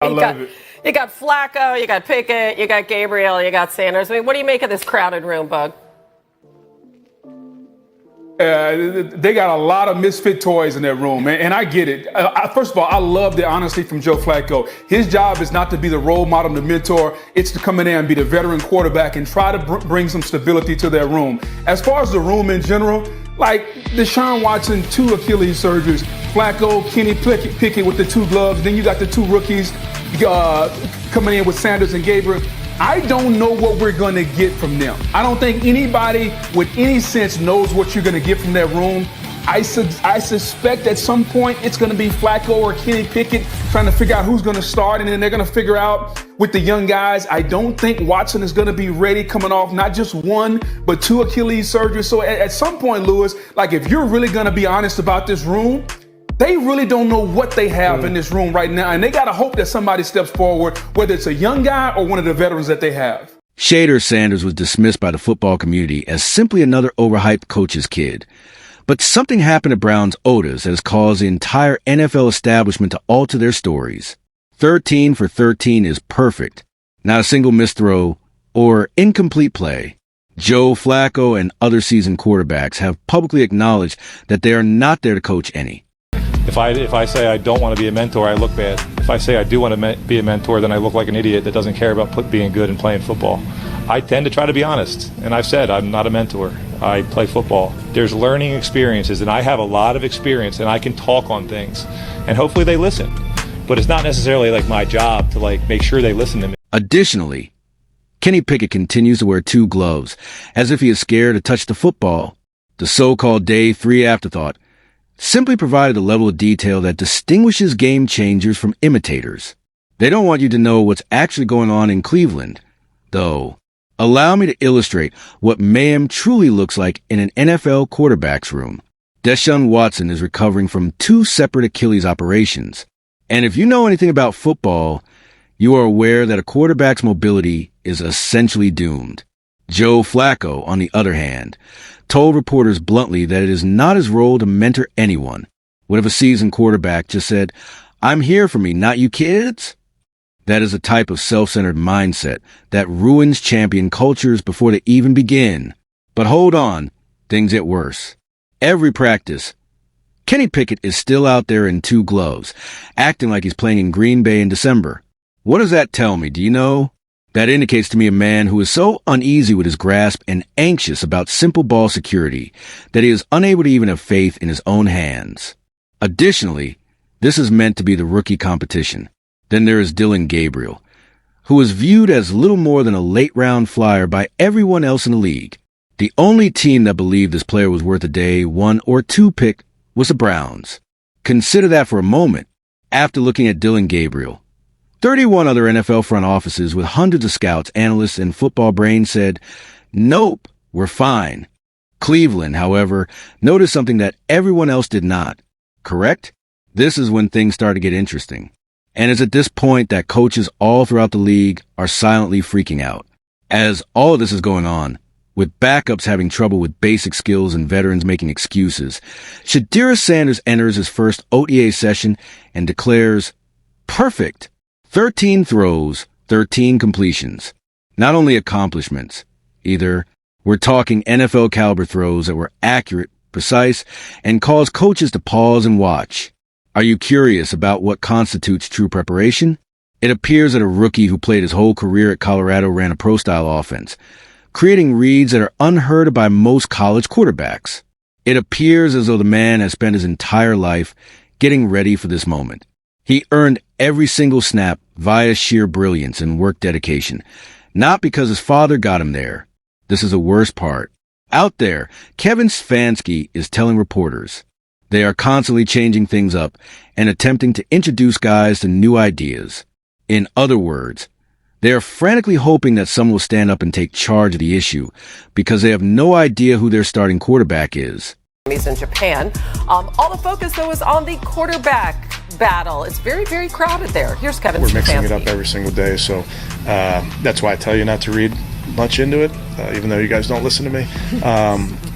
I love it. You got Flacco, you got Pickett, you got Gabriel, you got Sanders. I mean, what do you make of this crowded room, Bug? They got a lot of misfit toys in that room, man, and I get it. First of all, I love the honesty from Joe Flacco. His job is not to be the role model, the mentor. It's to come in there and be the veteran quarterback and try to bring some stability to their room. As far as the room in general, like Deshaun Watson, 2 Achilles surgeries, Flacco, Kenny Pickett with the 2 gloves, then you got the 2 rookies coming in with Sanders and Gabriel. I don't know what we're going to get from them. I don't think anybody with any sense knows what you're going to get from that room. I suspect at some point it's going to be Flacco or Kenny Pickett trying to figure out who's going to start, and then they're going to figure out with the young guys. I don't think Watson is going to be ready coming off not just 1, but 2 Achilles surgeries. So at some point, Lewis, like if you're really going to be honest about this room, they really don't know what they have in this room right now, and they got to hope that somebody steps forward, whether it's a young guy or one of the veterans that they have. Shedeur Sanders was dismissed by the football community as simply another overhyped coach's kid. But something happened at Browns OTAs that has caused the entire NFL establishment to alter their stories. 13 for 13 is perfect. Not a single missed throw or incomplete play. Joe Flacco and other seasoned quarterbacks have publicly acknowledged that they are not there to coach any. If I say I don't want to be a mentor, I look bad. If I say I do want to be a mentor, then I look like an idiot that doesn't care about being good and playing football. I tend to try to be honest, and I've said I'm not a mentor. I play football. There's learning experiences, and I have a lot of experience, and I can talk on things, and hopefully they listen. But it's not necessarily like my job to make sure they listen to me. Additionally, Kenny Pickett continues to wear 2 gloves, as if he is scared to touch the football. The so-called day 3 afterthought simply provided a level of detail that distinguishes game changers from imitators. They don't want you to know what's actually going on in Cleveland, though. Allow me to illustrate what mayhem truly looks like in an NFL quarterback's room. Deshaun Watson is recovering from 2 separate Achilles operations. And if you know anything about football, you are aware that a quarterback's mobility is essentially doomed. Joe Flacco, on the other hand, told reporters bluntly that it is not his role to mentor anyone. What if a seasoned quarterback just said, "I'm here for me, not you kids"? That is a type of self-centered mindset that ruins champion cultures before they even begin. But hold on, things get worse. Every practice, Kenny Pickett is still out there in 2 gloves, acting like he's playing in Green Bay in December. What does that tell me, do you know? That indicates to me a man who is so uneasy with his grasp and anxious about simple ball security that he is unable to even have faith in his own hands. Additionally, this is meant to be the rookie competition. Then there is Dillon Gabriel, who is viewed as little more than a late-round flyer by everyone else in the league. The only team that believed this player was worth a day 1 or 2 pick was the Browns. Consider that for a moment. After looking at Dillon Gabriel, 31 other NFL front offices with hundreds of scouts, analysts, and football brains said, "Nope, we're fine." Cleveland, however, noticed something that everyone else did not. Correct? This is when things start to get interesting. And it's at this point that coaches all throughout the league are silently freaking out. As all of this is going on, with backups having trouble with basic skills and veterans making excuses, Shedeur Sanders enters his first OTA session and declares, "Perfect. 13 throws, 13 completions." Not only accomplishments, either. We're talking NFL caliber throws that were accurate, precise, and caused coaches to pause and watch. Are you curious about what constitutes true preparation? It appears that a rookie who played his whole career at Colorado ran a pro-style offense, creating reads that are unheard of by most college quarterbacks. It appears as though the man has spent his entire life getting ready for this moment. He earned every single snap via sheer brilliance and work dedication, not because his father got him there. This is the worst part. Out there, Kevin Stefanski is telling reporters they are constantly changing things up and attempting to introduce guys to new ideas. In other words, they are frantically hoping that someone will stand up and take charge of the issue because they have no idea who their starting quarterback is. He's in Japan. All the focus, though, is on the quarterback battle. It's very, very crowded there. Here's Kevin Stefanski. We're mixing it up every single day, so that's why I tell you not to read much into it, even though you guys don't listen to me.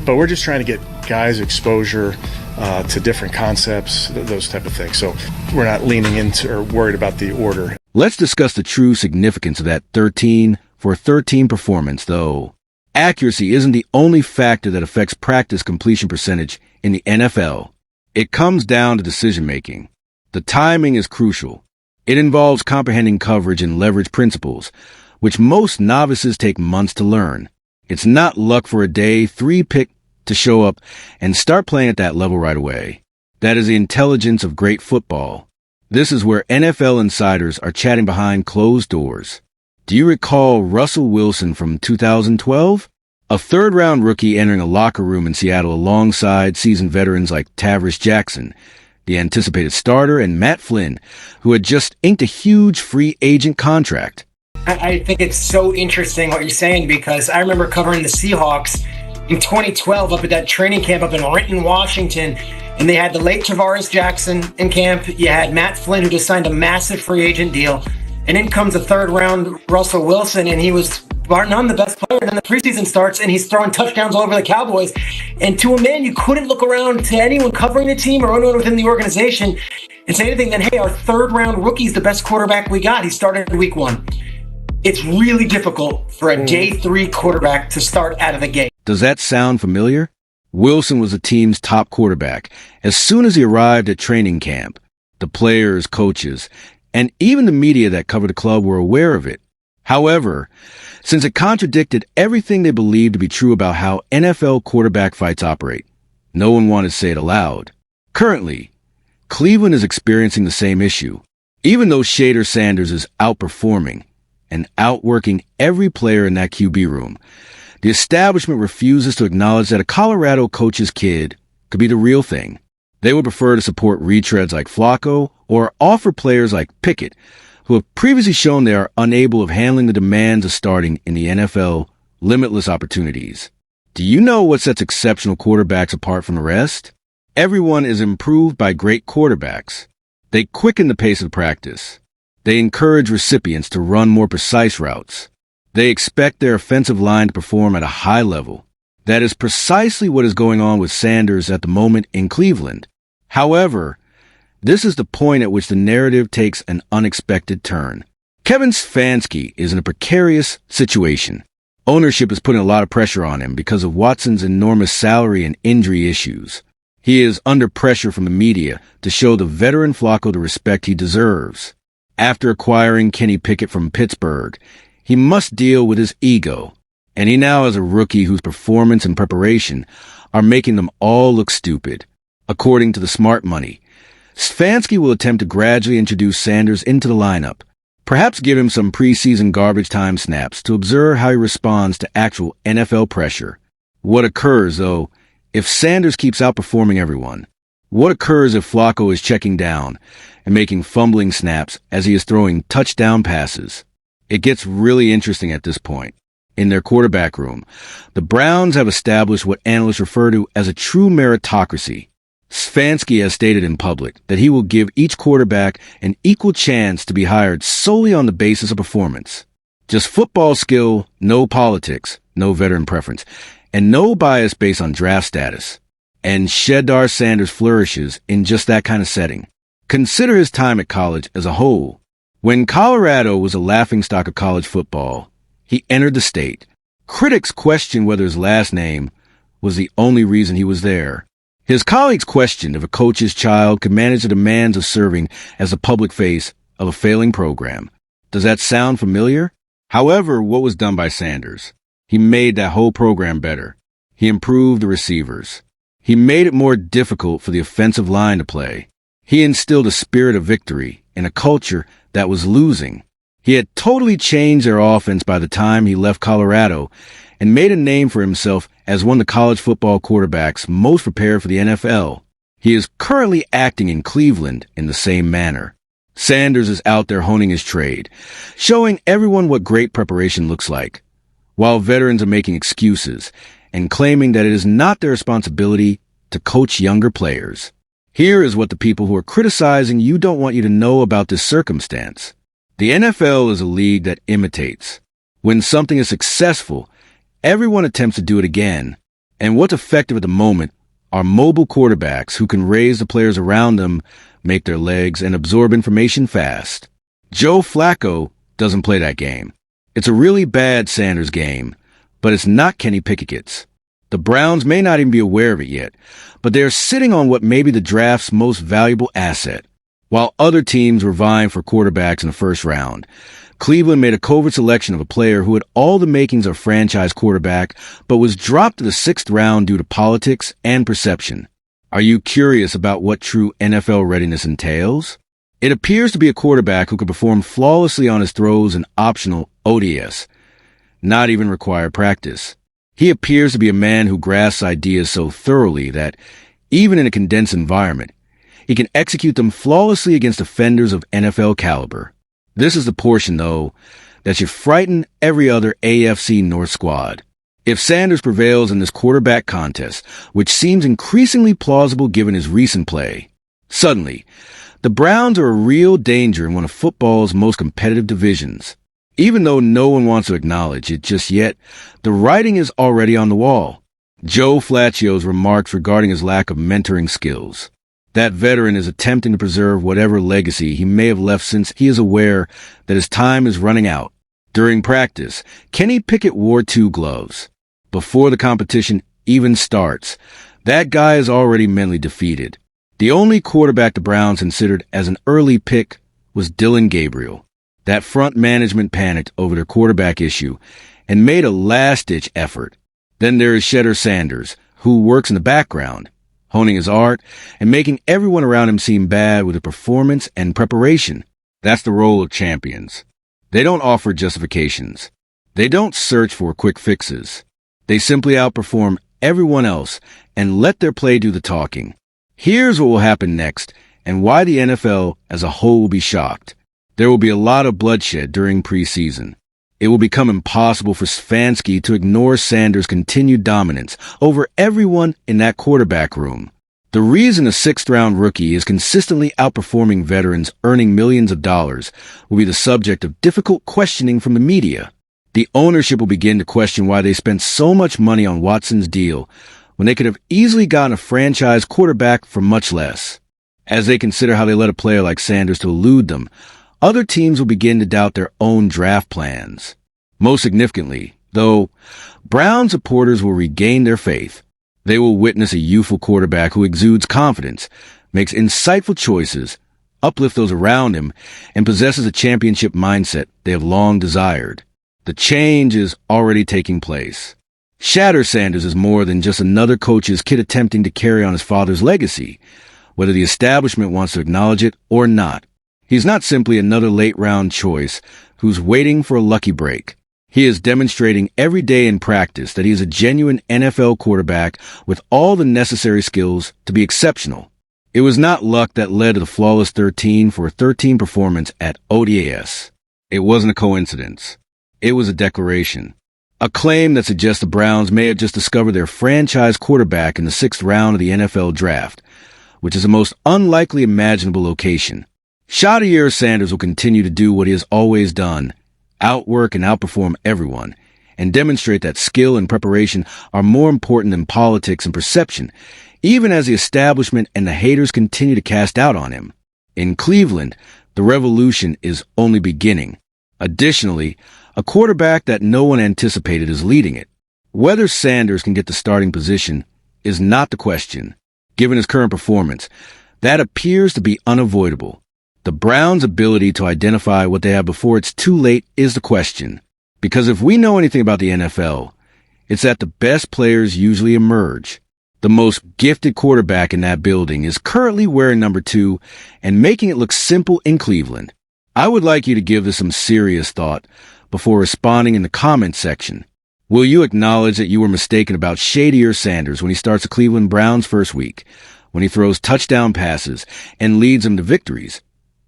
But we're just trying to get guys exposure to different concepts, those type of things. So we're not leaning into or worried about the order. Let's discuss the true significance of that 13 for 13 performance, though. Accuracy isn't the only factor that affects practice completion percentage in the NFL. It comes down to decision-making. The timing is crucial. It involves comprehending coverage and leverage principles, which most novices take months to learn. It's not luck for a day 3 pick to show up and start playing at that level right away. That is the intelligence of great football. This is where NFL insiders are chatting behind closed doors. Do you recall Russell Wilson from 2012? A third-round rookie entering a locker room in Seattle alongside seasoned veterans like Tavris Jackson, the anticipated starter, and Matt Flynn, who had just inked a huge free agent contract. I think it's so interesting what you're saying, because I remember covering the Seahawks in 2012 up at that training camp up in Renton, Washington, and they had the late Tavares Jackson in camp. You had Matt Flynn, who just signed a massive free agent deal. And in comes the third-round Russell Wilson, and he was bar none the best player. Then the preseason starts, and he's throwing touchdowns all over the Cowboys. And to a man, you couldn't look around to anyone covering the team or anyone within the organization and say anything. Then, hey, our third-round rookie's the best quarterback we got. He started in week 1. It's really difficult for a day 3 quarterback to start out of the gate. Does that sound familiar? Wilson was the team's top quarterback as soon as he arrived at training camp. The players, coaches, and even the media that covered the club were aware of it. However, since it contradicted everything they believed to be true about how NFL quarterback fights operate, no one wanted to say it aloud. Currently, Cleveland is experiencing the same issue. Even though Shedeur Sanders is outperforming and outworking every player in that QB room, the establishment refuses to acknowledge that a Colorado coach's kid could be the real thing. They would prefer to support retreads like Flacco or offer players like Pickett, who have previously shown they are unable of handling the demands of starting in the NFL, limitless opportunities. Do you know what sets exceptional quarterbacks apart from the rest? Everyone is improved by great quarterbacks. They quicken the pace of practice. They encourage recipients to run more precise routes. They expect their offensive line to perform at a high level. That is precisely what is going on with Sanders at the moment in Cleveland. However, this is the point at which the narrative takes an unexpected turn. Kevin Stefanski is in a precarious situation. Ownership is putting a lot of pressure on him because of Watson's enormous salary and injury issues. He is under pressure from the media to show the veteran Flacco the respect he deserves. After acquiring Kenny Pickett from Pittsburgh, he must deal with his ego, and he now has a rookie whose performance and preparation are making them all look stupid. According to the smart money, Stefanski will attempt to gradually introduce Sanders into the lineup, perhaps give him some preseason garbage time snaps to observe how he responds to actual NFL pressure. What occurs, though, if Sanders keeps outperforming everyone? What occurs if Flacco is checking down and making fumbling snaps as he is throwing touchdown passes? It gets really interesting at this point. In their quarterback room, the Browns have established what analysts refer to as a true meritocracy. Stefanski has stated in public that he will give each quarterback an equal chance to be hired solely on the basis of performance. Just football skill, no politics, no veteran preference, and no bias based on draft status. And Shedeur Sanders flourishes in just that kind of setting. Consider his time at college as a whole. When Colorado was a laughingstock of college football, he entered the state. Critics questioned whether his last name was the only reason he was there. His colleagues questioned if a coach's child could manage the demands of serving as the public face of a failing program. Does that sound familiar? However, what was done by Sanders? He made that whole program better. He improved the receivers. He made it more difficult for the offensive line to play. He instilled a spirit of victory in a culture that was losing. He had totally changed their offense by the time he left Colorado and made a name for himself as one of the college football quarterbacks most prepared for the NFL. He is currently acting in Cleveland in the same manner. Sanders is out there honing his trade, showing everyone what great preparation looks like, while veterans are making excuses and claiming that it is not their responsibility to coach younger players. Here is what the people who are criticizing you don't want you to know about this circumstance. The NFL is a league that imitates. When something is successful, everyone attempts to do it again. And what's effective at the moment are mobile quarterbacks who can raise the players around them, make their legs, and absorb information fast. Joe Flacco doesn't play that game. It's a really bad Sanders game, but it's not Kenny Pickett's. The Browns may not even be aware of it yet, but they're sitting on what may be the draft's most valuable asset. While other teams were vying for quarterbacks in the first round, Cleveland made a covert selection of a player who had all the makings of franchise quarterback, but was dropped to the 6th round due to politics and perception. Are you curious about what true NFL readiness entails? It appears to be a quarterback who can perform flawlessly on his throws in optional OTAs, not even require practice. He appears to be a man who grasps ideas so thoroughly that, even in a condensed environment, he can execute them flawlessly against offenders of NFL caliber. This is the portion, though, that should frighten every other AFC North squad. If Sanders prevails in this quarterback contest, which seems increasingly plausible given his recent play, suddenly, the Browns are a real danger in one of football's most competitive divisions. Even though no one wants to acknowledge it just yet, the writing is already on the wall. Joe Flacco's remarks regarding his lack of mentoring skills. That veteran is attempting to preserve whatever legacy he may have left since he is aware that his time is running out. During practice, Kenny Pickett wore 2 gloves. Before the competition even starts, that guy is already mentally defeated. The only quarterback the Browns considered as an early pick was Dillon Gabriel. That front management panicked over their quarterback issue and made a last-ditch effort. Then there is Shedeur Sanders, who works in the background, honing his art and making everyone around him seem bad with a performance and preparation. That's the role of champions. They don't offer justifications. They don't search for quick fixes. They simply outperform everyone else and let their play do the talking. Here's what will happen next and why the NFL as a whole will be shocked. There will be a lot of bloodshed during preseason. It will become impossible for Stefanski to ignore Sanders' continued dominance over everyone in that quarterback room. The reason a 6th-round rookie is consistently outperforming veterans earning millions of dollars will be the subject of difficult questioning from the media. The ownership will begin to question why they spent so much money on Watson's deal when they could have easily gotten a franchise quarterback for much less. As they consider how they let a player like Sanders to elude them, other teams will begin to doubt their own draft plans. Most significantly, though, Brown supporters will regain their faith. They will witness a youthful quarterback who exudes confidence, makes insightful choices, uplifts those around him, and possesses a championship mindset they have long desired. The change is already taking place. Shedeur Sanders is more than just another coach's kid attempting to carry on his father's legacy, whether the establishment wants to acknowledge it or not. He's not simply another late-round choice who's waiting for a lucky break. He is demonstrating every day in practice that he is a genuine NFL quarterback with all the necessary skills to be exceptional. It was not luck that led to the flawless 13 for a 13 performance at OTAs. It wasn't a coincidence. It was a declaration. A claim that suggests the Browns may have just discovered their franchise quarterback in the 6th round of the NFL draft, which is the most unlikely imaginable location. Shedeur Sanders will continue to do what he has always done, outwork and outperform everyone, and demonstrate that skill and preparation are more important than politics and perception, even as the establishment and the haters continue to cast doubt on him. In Cleveland, the revolution is only beginning. Additionally, a quarterback that no one anticipated is leading it. Whether Sanders can get the starting position is not the question. Given his current performance, that appears to be unavoidable. The Browns' ability to identify what they have before it's too late is the question. Because if we know anything about the NFL, it's that the best players usually emerge. The most gifted quarterback in that building is currently wearing number 2 and making it look simple in Cleveland. I would like you to give this some serious thought before responding in the comments section. Will you acknowledge that you were mistaken about Shedeur Sanders when he starts the Cleveland Browns first week, when he throws touchdown passes and leads them to victories,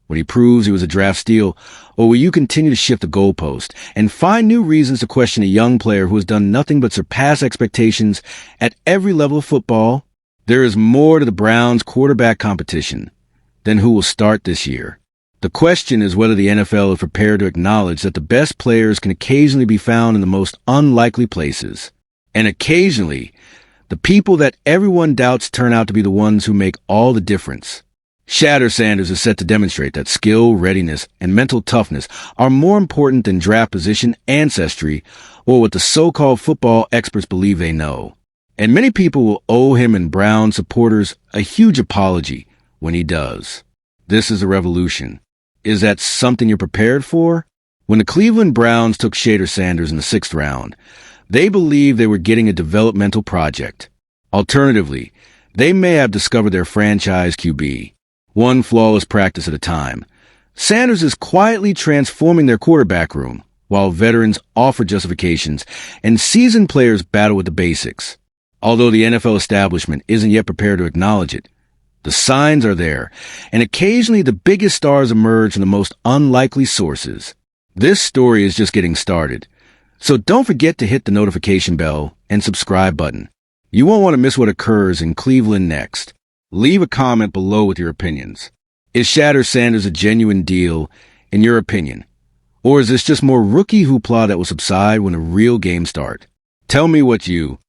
when he proves he was a draft steal, or will you continue to shift the goalpost and find new reasons to question a young player who has done nothing but surpass expectations at every level of football? There is more to the Browns' quarterback competition than who will start this year. The question is whether the NFL is prepared to acknowledge that the best players can occasionally be found in the most unlikely places. And occasionally, the people that everyone doubts turn out to be the ones who make all the difference. Shedeur Sanders is set to demonstrate that skill, readiness, and mental toughness are more important than draft position, ancestry, or what the so-called football experts believe they know. And many people will owe him and Brown supporters a huge apology when he does. This is a revolution. Is that something you're prepared for? When the Cleveland Browns took Shedeur Sanders in the 6th round, they believed they were getting a developmental project. Alternatively, they may have discovered their franchise QB, one flawless practice at a time. Sanders is quietly transforming their quarterback room, while veterans offer justifications and seasoned players battle with the basics. Although the NFL establishment isn't yet prepared to acknowledge it, the signs are there, and occasionally the biggest stars emerge from the most unlikely sources. This story is just getting started, so don't forget to hit the notification bell and subscribe button. You won't want to miss what occurs in Cleveland next. Leave a comment below with your opinions. Is Shedeur Sanders a genuine deal, in your opinion? Or is this just more rookie hoopla that will subside when the real games start? Tell me what you